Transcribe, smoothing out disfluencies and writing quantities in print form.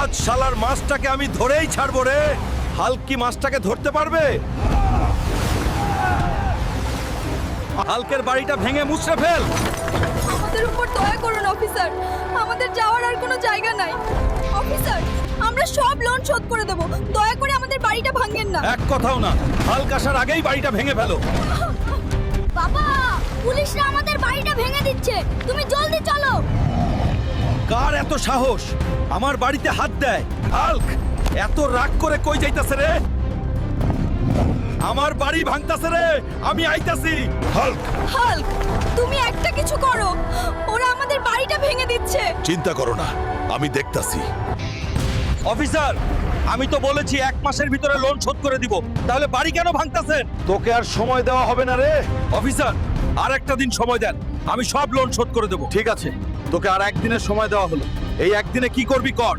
আজ শালার মাছটাকে আমি ধরেই ছাড়বো রে। হাল্ক কি মাছটাকে ধরতে পারবে? হাল্কের বাড়িটা ভেঙে মুছড়ে ফেল। আমাদের উপর দয়া করুন অফিসার, আমাদের যাওয়ার আর কোনো জায়গা নাই। অফিসার, আমরা সব লোন শোধ করে দেব, দয়া করে আমাদের বাড়িটা ভাঙেন না। এক কথাও না, হাল্ক আসার আগেই বাড়িটা ভেঙে ফেলো। বাবা, পুলিশরা আমাদের বাড়িটা ভেঙে দিচ্ছে, তুমি জলদি চলো। কার এত সাহস আমার বাড়িতে হাত দেয়? হাল্ক এত রাগ করে কই যাইতাছে রে? আমার বাড়ি ভাঙতাছে রে, আমি আইতাছি। হাল্ক হাল্ক, তুমি একটা কিছু করো, ওরা আমাদের বাড়িটা ভেঙে দিচ্ছে। চিন্তা করো না, আমি দেখতাছি। অফিসার, আমি তো বলেছি 1 মাসের ভিতরে লোন শোধ করে দিব, তাহলে বাড়ি কেন ভাঙতাছেন? তোকে আর সময় দেওয়া হবে না রে। অফিসার, আর একটা দিন সময় দেন, আমি সব লোন শোধ করে দেব। ঠিক আছে, তোকে আর একদিনের সময় দেওয়া হলো। এই একদিনে কি করবি কর।